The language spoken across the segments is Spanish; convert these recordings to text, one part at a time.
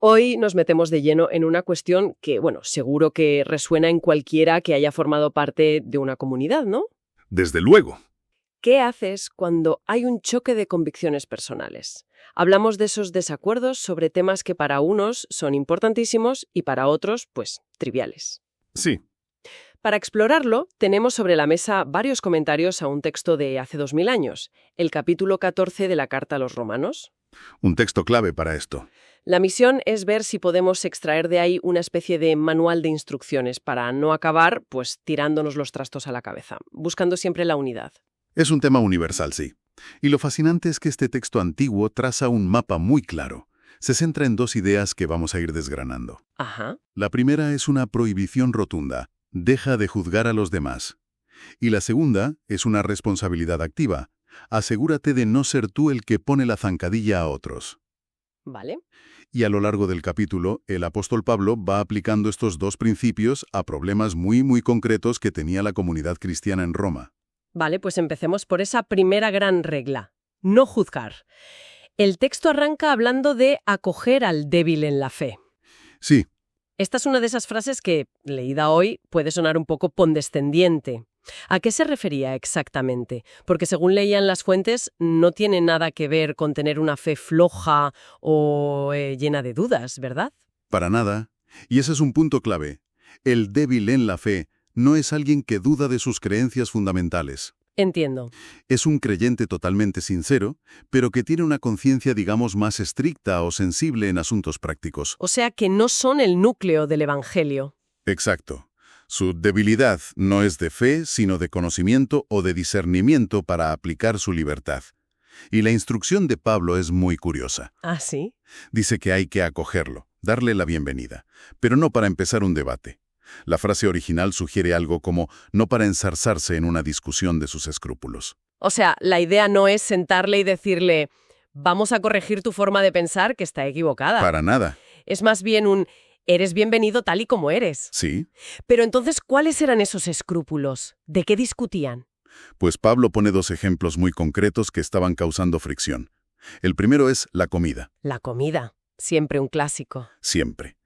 Hoy nos metemos de lleno en una cuestión que, bueno, seguro que resuena en cualquiera que haya formado parte de una comunidad, ¿no? Desde luego. ¿Qué haces cuando hay un choque de convicciones personales? Hablamos de esos desacuerdos sobre temas que para unos son importantísimos y para otros, pues, triviales. Sí. Para explorarlo, tenemos sobre la mesa varios comentarios a un texto de hace 2000 años, el capítulo 14 de la Carta a los Romanos. Un texto clave para esto. La misión es ver si podemos extraer de ahí una especie de manual de instrucciones para no acabar, pues, tirándonos los trastos a la cabeza, buscando siempre la unidad. Es un tema universal, sí. Y lo fascinante es que este texto antiguo traza un mapa muy claro. Se centra en dos ideas que vamos a ir desgranando. Ajá. La primera es una prohibición rotunda. Deja de juzgar a los demás. Y la segunda es una responsabilidad activa. Asegúrate de no ser tú el que pone la zancadilla a otros. Vale. Y a lo largo del capítulo, el apóstol Pablo va aplicando estos dos principios a problemas muy concretos que tenía la comunidad cristiana en Roma. Vale, pues empecemos por esa primera gran regla, no juzgar. El texto arranca hablando de acoger al débil en la fe. Sí, Esta es una de esas frases que, leída hoy, puede sonar un poco condescendiente. ¿A qué se refería exactamente? Porque según leían las fuentes, no tiene nada que ver con tener una fe floja o llena de dudas, ¿verdad? para nada. Y ese es un punto clave. El débil en la fe no es alguien que duda de sus creencias fundamentales. Entiendo. Es un creyente totalmente sincero, pero que tiene una conciencia, digamos, más estricta o sensible en asuntos prácticos. O sea que no son el núcleo del Evangelio. Exacto. Su debilidad no es de fe, sino de conocimiento o de discernimiento para aplicar su libertad. Y la instrucción de Pablo es muy curiosa. ¿Ah, sí? Dice que hay que acogerlo, darle la bienvenida, pero no para empezar un debate. La frase original sugiere algo como no para ensarzarse en una discusión de sus escrúpulos. O sea, la idea no es sentarle y decirle, vamos a corregir tu forma de pensar que está equivocada. Para nada. Es más bien un, eres bienvenido tal y como eres. Sí. Pero entonces, ¿cuáles eran esos escrúpulos? ¿De qué discutían? Pues Pablo pone dos ejemplos muy concretos que estaban causando fricción. El primero es la comida. La comida. Siempre un clásico. Siempre.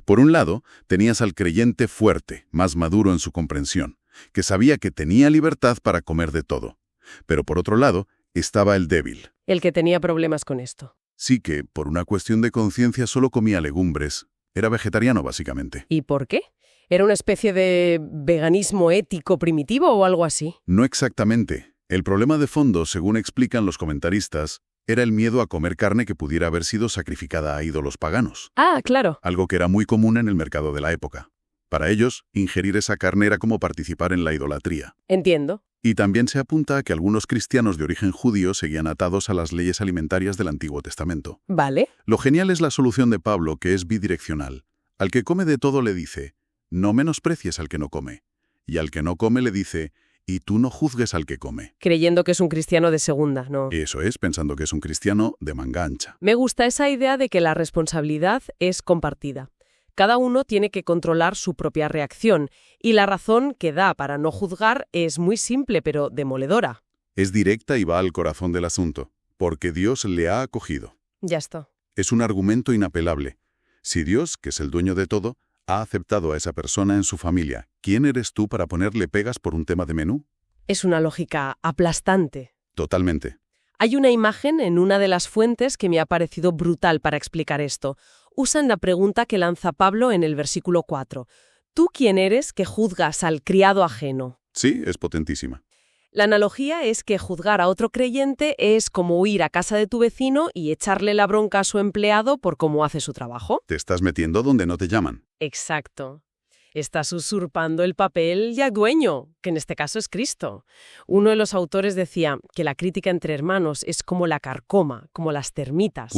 Por un lado, tenías al creyente fuerte, más maduro en su comprensión, que sabía que tenía libertad para comer de todo. Pero por otro lado, estaba el débil. El que tenía problemas con esto. Sí que, por una cuestión de conciencia, solo comía legumbres. Era vegetariano, básicamente. ¿Y por qué? ¿Era una especie de veganismo ético primitivo o algo así? No exactamente. El problema de fondo, según explican los comentaristas, era el miedo a comer carne que pudiera haber sido sacrificada a ídolos paganos. Ah, claro. Algo que era muy común en el mercado de la época. Para ellos, ingerir esa carne era como participar en la idolatría. Entiendo. Y también se apunta a que algunos cristianos de origen judío seguían atados a las leyes alimentarias del Antiguo Testamento. Vale. Lo genial es la solución de Pablo, que es bidireccional. Al que come de todo le dice, no menosprecies al que no come. Y al que no come le dice, y tú no juzgues al que come. Creyendo que es un cristiano de segunda, ¿no? Eso es, pensando que es un cristiano de manga ancha. Me gusta esa idea de que la responsabilidad es compartida. Cada uno tiene que controlar su propia reacción, y la razón que da para no juzgar es muy simple pero demoledora. Es directa y va al corazón del asunto, porque Dios le ha acogido. Ya está. Es un argumento inapelable. Si Dios, que es el dueño de todo, ha aceptado a esa persona en su familia, ¿quién eres tú para ponerle pegas por un tema de menú? Es una lógica aplastante. Totalmente. Hay una imagen en una de las fuentes que me ha parecido brutal para explicar esto. Usan la pregunta que lanza Pablo en el versículo 4. ¿Tú quién eres que juzgas al criado ajeno? Sí, es potentísima. La analogía es que juzgar a otro creyente es como ir a casa de tu vecino y echarle la bronca a su empleado por cómo hace su trabajo. Te estás metiendo donde no te llaman. Exacto. Estás usurpando el papel ya dueño, que en este caso es Cristo. Uno de los autores decía que la crítica entre hermanos es como la carcoma, como las termitas,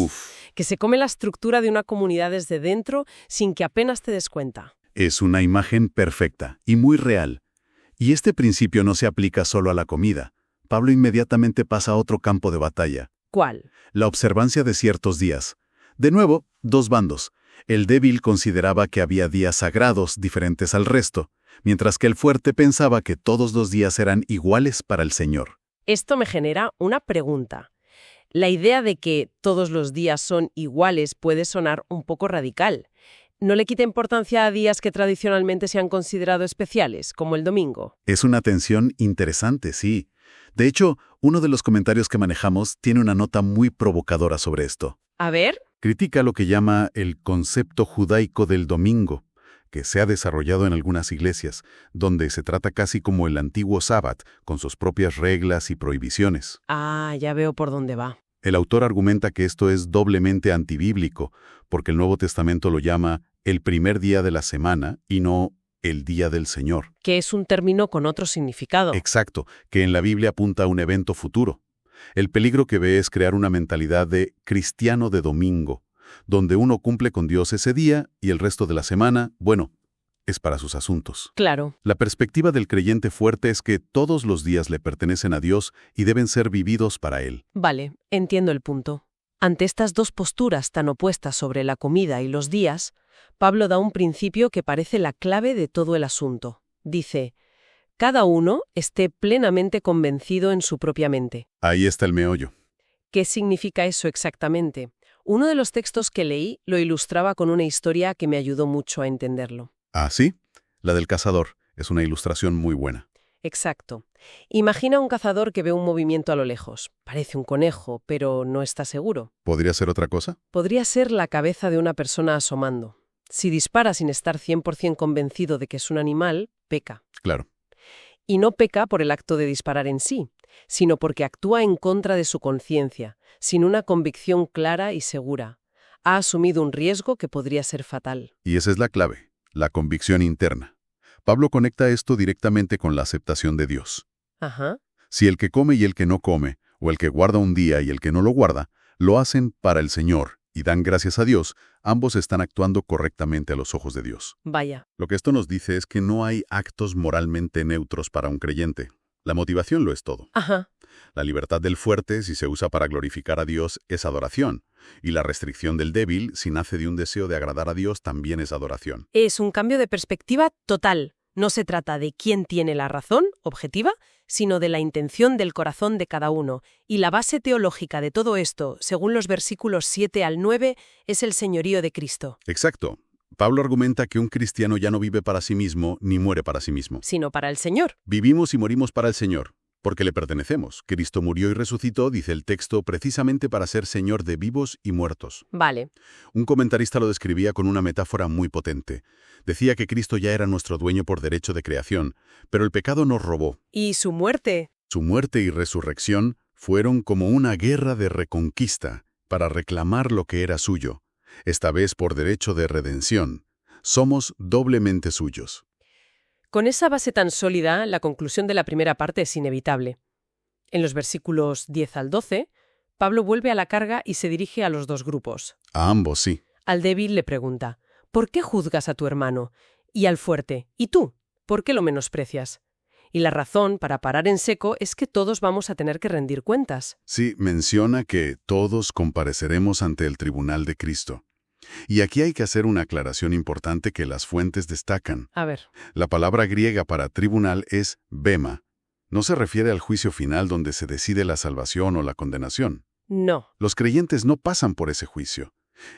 que se come la estructura de una comunidad desde dentro sin que apenas te des cuenta. Es una imagen perfecta y muy real. Y este principio no se aplica solo a la comida. Pablo inmediatamente pasa a otro campo de batalla. ¿Cuál? La observancia de ciertos días. De nuevo, dos bandos. El débil consideraba que había días sagrados diferentes al resto, mientras que el fuerte pensaba que todos los días eran iguales para el Señor. Esto me genera una pregunta. La idea de que todos los días son iguales puede sonar un poco radical. No le quita importancia a días que tradicionalmente se han considerado especiales, como el domingo. Es una tensión interesante, sí. De hecho, uno de los comentarios que manejamos tiene una nota muy provocadora sobre esto. A ver. Critica lo que llama el concepto judaico del domingo, que se ha desarrollado en algunas iglesias, donde se trata casi como el antiguo sábado, con sus propias reglas y prohibiciones. Ah, ya veo por dónde va. El autor argumenta que esto es doblemente antibíblico, porque el Nuevo Testamento lo llama el primer día de la semana y no el día del Señor. Que es un término con otro significado. Exacto, que en la Biblia apunta a un evento futuro. El peligro que ve es crear una mentalidad de cristiano de domingo, donde uno cumple con Dios ese día y el resto de la semana, bueno, es para sus asuntos. Claro. La perspectiva del creyente fuerte es que todos los días le pertenecen a Dios y deben ser vividos para Él. Vale, entiendo el punto. Ante estas dos posturas tan opuestas sobre la comida y los días, Pablo da un principio que parece la clave de todo el asunto. Dice, cada uno esté plenamente convencido en su propia mente. Ahí está el meollo. ¿Qué significa eso exactamente? Uno de los textos que leí lo ilustraba con una historia que me ayudó mucho a entenderlo. ¿Ah, sí? La del cazador. Es una ilustración muy buena. Exacto. Imagina un cazador que ve un movimiento a lo lejos. Parece un conejo, pero no está seguro. ¿Podría ser otra cosa? Podría ser la cabeza de una persona asomando. Si dispara sin estar 100% convencido de que es un animal, peca. Claro. Y no peca por el acto de disparar en sí, sino porque actúa en contra de su conciencia, sin una convicción clara y segura. Ha asumido un riesgo que podría ser fatal. Y esa es la clave, la convicción interna. Pablo conecta esto directamente con la aceptación de Dios. Ajá. Si el que come y el que no come, o el que guarda un día y el que no lo guarda, lo hacen para el Señor y dan gracias a Dios, ambos están actuando correctamente a los ojos de Dios. Vaya. Lo que esto nos dice es que no hay actos moralmente neutros para un creyente. La motivación lo es todo. Ajá. La libertad del fuerte, si se usa para glorificar a Dios, es adoración. Y la restricción del débil, si nace de un deseo de agradar a Dios, también es adoración. Es un cambio de perspectiva total. No se trata de quién tiene la razón, objetiva, sino de la intención del corazón de cada uno. Y la base teológica de todo esto, según los versículos 7 al 9, es el señorío de Cristo. Exacto. Pablo argumenta que un cristiano ya no vive para sí mismo ni muere para sí mismo. Sino para el Señor. Vivimos y morimos para el Señor, porque le pertenecemos. Cristo murió y resucitó, dice el texto, precisamente para ser Señor de vivos y muertos. Vale. Un comentarista lo describía con una metáfora muy potente. Decía que Cristo ya era nuestro dueño por derecho de creación, pero el pecado nos robó. ¿Y su muerte? Su muerte y resurrección fueron como una guerra de reconquista para reclamar lo que era suyo, esta vez por derecho de redención. Somos doblemente suyos. Con esa base tan sólida, la conclusión de la primera parte es inevitable. En los versículos 10 al 12, Pablo vuelve a la carga y se dirige a los dos grupos. A ambos, sí. Al débil le pregunta, ¿por qué juzgas a tu hermano? Y al fuerte, ¿y tú? ¿Por qué lo menosprecias? Y la razón para parar en seco es que todos vamos a tener que rendir cuentas. Sí, menciona que todos compareceremos ante el tribunal de Cristo. Y aquí hay que hacer una aclaración importante que las fuentes destacan. A ver. La palabra griega para tribunal es bema. No se refiere al juicio final donde se decide la salvación o la condenación. No. Los creyentes no pasan por ese juicio.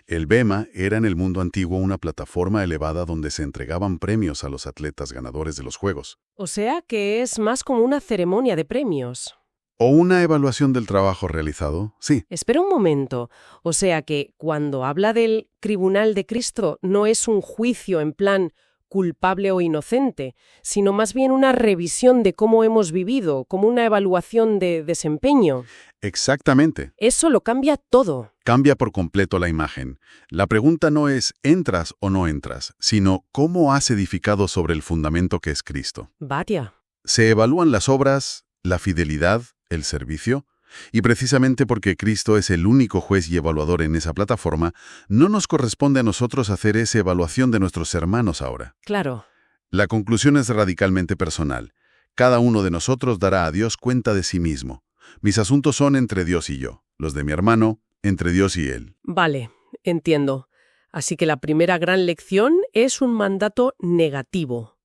El bema era en el mundo antiguo una plataforma elevada donde se entregaban premios a los atletas ganadores de los juegos. O sea que es más como una ceremonia de premios. ¿O una evaluación del trabajo realizado? Sí. Espera un momento. O sea que cuando habla del tribunal de Cristo no es un juicio en plan culpable o inocente, sino más bien una revisión de cómo hemos vivido, como una evaluación de desempeño. Exactamente. Eso lo cambia todo. Cambia por completo la imagen. La pregunta no es ¿entras o no entras?, sino ¿cómo has edificado sobre el fundamento que es Cristo? Vaya. Se evalúan las obras, la fidelidad, el servicio, y precisamente porque Cristo es el único juez y evaluador en esa plataforma, no nos corresponde a nosotros hacer esa evaluación de nuestros hermanos ahora. Claro. La conclusión es radicalmente personal. Cada uno de nosotros dará a Dios cuenta de sí mismo. Mis asuntos son entre Dios y yo, los de mi hermano, entre Dios y él. Vale, entiendo. Así que la primera gran lección es un mandato negativo.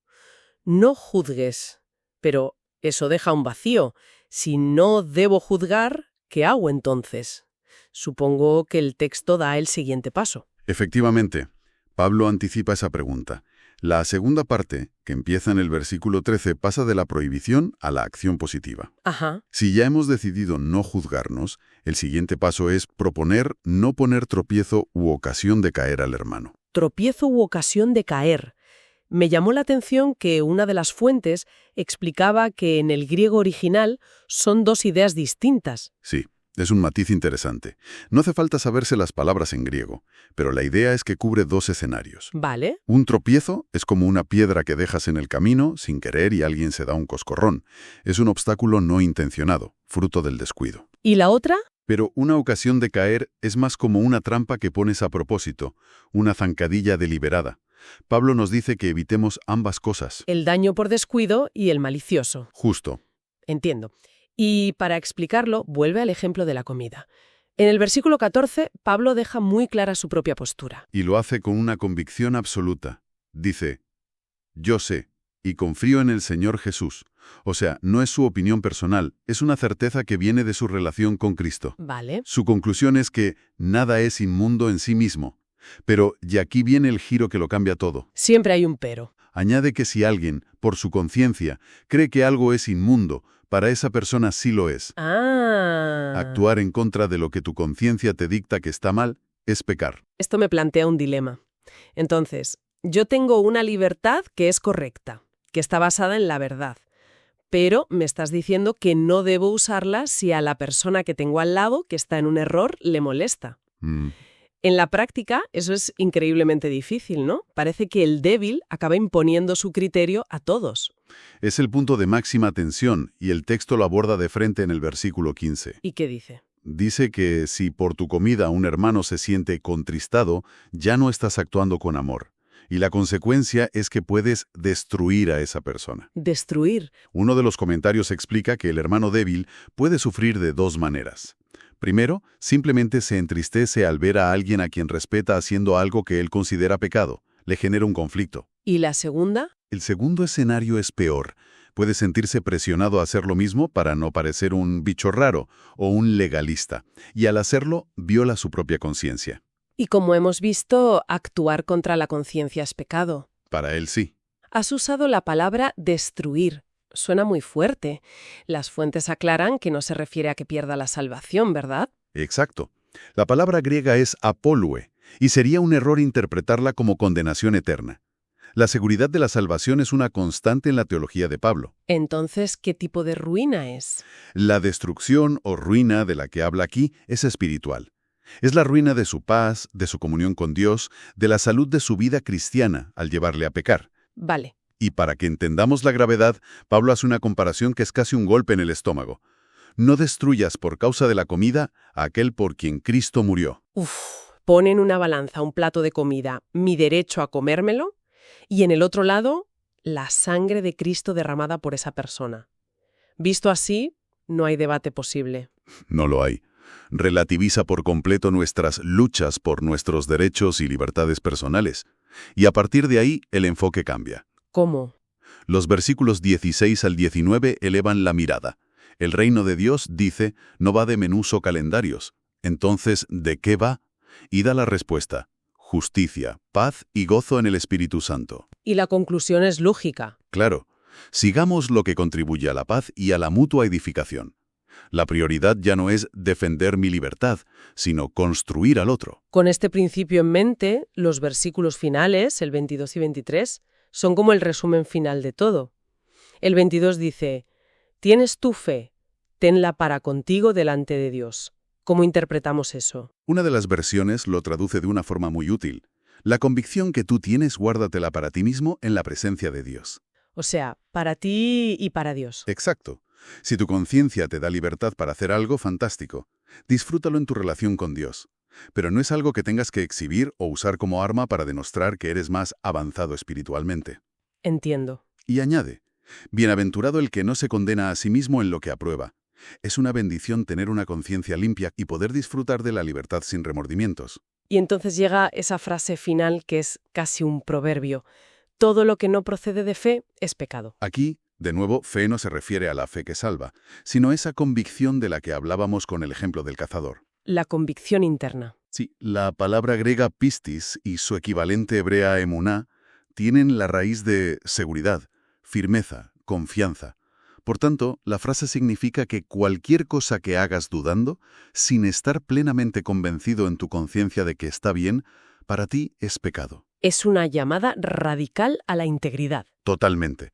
No juzgues. Pero eso deja un vacío. Si no debo juzgar, ¿Qué hago entonces? Supongo que el texto da el siguiente paso. Efectivamente, Pablo anticipa esa pregunta. La segunda parte, que empieza en el versículo 13, pasa de la prohibición a la acción positiva. Ajá. Si ya hemos decidido no juzgarnos, el siguiente paso es proponer no poner tropiezo u ocasión de caer al hermano. Tropiezo u ocasión de caer. Me llamó la atención que una de las fuentes explicaba que en el griego original son dos ideas distintas. Sí, es un matiz interesante. No hace falta saberse las palabras en griego, pero la idea es que cubre dos escenarios. ¿Vale? Un tropiezo es como una piedra que dejas en el camino sin querer y alguien se da un coscorrón. Es un obstáculo no intencionado, fruto del descuido. ¿Y la otra? Pero una ocasión de caer es más como una trampa que pones a propósito, una zancadilla deliberada. Pablo nos dice que evitemos ambas cosas. El daño por descuido y el malicioso. Justo. Entiendo. Y para explicarlo, vuelve al ejemplo de la comida. En el versículo 14, Pablo deja muy clara su propia postura. Y lo hace con una convicción absoluta. Dice, yo sé, y confío en el Señor Jesús. O sea, no es su opinión personal, es una certeza que viene de su relación con Cristo. Vale. Su conclusión es que nada es inmundo en sí mismo. Pero, y aquí viene el giro que lo cambia todo. Siempre hay un pero. Añade que si alguien, por su conciencia, cree que algo es inmundo, para esa persona sí lo es. Actuar en contra de lo que tu conciencia te dicta que está mal es pecar. Esto me plantea un dilema. Entonces, yo tengo una libertad que es correcta, que está basada en la verdad. Pero me estás diciendo que no debo usarla si a la persona que tengo al lado, que está en un error, le molesta. En la práctica, eso es increíblemente difícil, ¿no? Parece que el débil acaba imponiendo su criterio a todos. Es el punto de máxima tensión, y el texto lo aborda de frente en el versículo 15. ¿Y qué dice? Dice que si por tu comida un hermano se siente contristado, ya no estás actuando con amor. Y la consecuencia es que puedes destruir a esa persona. ¿Destruir? Uno de los comentarios explica que el hermano débil puede sufrir de dos maneras. Primero, simplemente se entristece al ver a alguien a quien respeta haciendo algo que él considera pecado. Le genera un conflicto. ¿Y la segunda? El segundo escenario es peor. Puede sentirse presionado a hacer lo mismo para no parecer un bicho raro o un legalista. Y al hacerlo, viola su propia conciencia. Y como hemos visto, actuar contra la conciencia es pecado. Para él sí. Has usado la palabra destruir. Suena muy fuerte. Las fuentes aclaran que no se refiere a que pierda la salvación, ¿verdad? Exacto. La palabra griega es apolue, y sería un error interpretarla como condenación eterna. La seguridad de la salvación es una constante en la teología de Pablo. Entonces, ¿qué tipo de ruina es? La destrucción o ruina de la que habla aquí es espiritual. Es la ruina de su paz, de su comunión con Dios, de la salud de su vida cristiana al llevarle a pecar. Vale. Y para que entendamos la gravedad, Pablo hace una comparación que es casi un golpe en el estómago. No destruyas por causa de la comida a aquel por quien Cristo murió. Pon en una balanza un plato de comida, mi derecho a comérmelo, y en el otro lado, la sangre de Cristo derramada por esa persona. Visto así, no hay debate posible. No lo hay. Relativiza por completo nuestras luchas por nuestros derechos y libertades personales. Y a partir de ahí, el enfoque cambia. ¿Cómo? Los versículos 16 al 19 elevan la mirada. El reino de Dios, dice, no va de menús o calendarios. Entonces, ¿de qué va? Y da la respuesta. Justicia, paz y gozo en el Espíritu Santo. Y la conclusión es lógica. Claro, sigamos lo que contribuye a la paz y a la mutua edificación. La prioridad ya no es defender mi libertad, sino construir al otro. Con este principio en mente, los versículos finales, el 22 y 23, son como el resumen final de todo. El 22 dice, «Tienes tu fe, tenla para contigo delante de Dios». ¿Cómo interpretamos eso? Una de las versiones lo traduce de una forma muy útil. La convicción que tú tienes, guárdatela para ti mismo en la presencia de Dios. O sea, para ti y para Dios. Exacto. Si tu conciencia te da libertad para hacer algo, fantástico. Disfrútalo en tu relación con Dios. Pero no es algo que tengas que exhibir o usar como arma para demostrar que eres más avanzado espiritualmente. Entiendo. Y añade, bienaventurado el que no se condena a sí mismo en lo que aprueba. Es una bendición tener una conciencia limpia y poder disfrutar de la libertad sin remordimientos. Y entonces llega esa frase final que es casi un proverbio. Todo lo que no procede de fe es pecado. Aquí, De nuevo, fe no se refiere a la fe que salva, sino esa convicción de la que hablábamos con el ejemplo del cazador. La convicción interna. Sí, la palabra griega pistis y su equivalente hebrea emuná tienen la raíz de seguridad, firmeza, confianza. Por tanto, la frase significa que cualquier cosa que hagas dudando, sin estar plenamente convencido en tu conciencia de que está bien, para ti es pecado. Es una llamada radical a la integridad. Totalmente.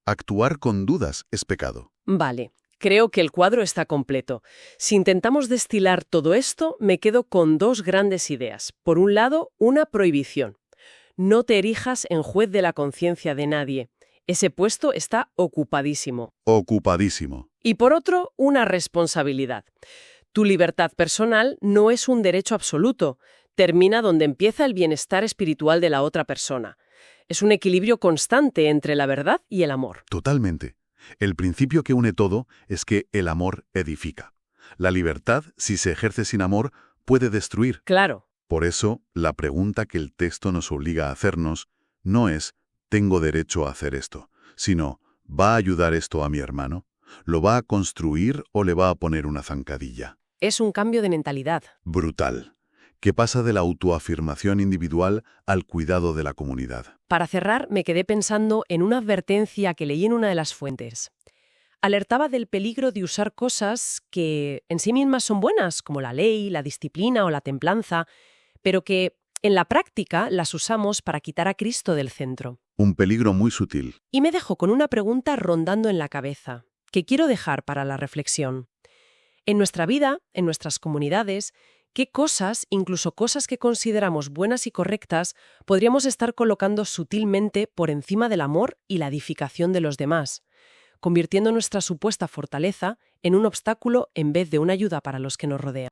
Actuar con dudas es pecado. Vale, creo que el cuadro está completo. Si intentamos destilar todo esto, me quedo con dos grandes ideas. Por un lado, una prohibición. No te erijas en juez de la conciencia de nadie. Ese puesto está ocupadísimo. Ocupadísimo. Y por otro, una responsabilidad. Tu libertad personal no es un derecho absoluto. Termina donde empieza el bienestar espiritual de la otra persona. Es un equilibrio constante entre la verdad y el amor. Totalmente. El principio que une todo es que el amor edifica. La libertad, si se ejerce sin amor, puede destruir. Claro. Por eso, la pregunta que el texto nos obliga a hacernos no es «¿tengo derecho a hacer esto?», sino ¿va a ayudar esto a mi hermano? ¿Lo va a construir o le va a poner una zancadilla? Es un cambio de mentalidad. Brutal. Que pasa de la autoafirmación individual al cuidado de la comunidad. Para cerrar, me quedé pensando en una advertencia que leí en una de las fuentes. Alertaba del peligro de usar cosas que en sí mismas son buenas, como la ley, la disciplina o la templanza, pero que en la práctica las usamos para quitar a Cristo del centro. Un peligro muy sutil. Y me dejó con una pregunta rondando en la cabeza, que quiero dejar para la reflexión. En nuestra vida, en nuestras comunidades, ¿qué cosas, incluso cosas que consideramos buenas y correctas, podríamos estar colocando sutilmente por encima del amor y la edificación de los demás, convirtiendo nuestra supuesta fortaleza en un obstáculo en vez de una ayuda para los que nos rodean?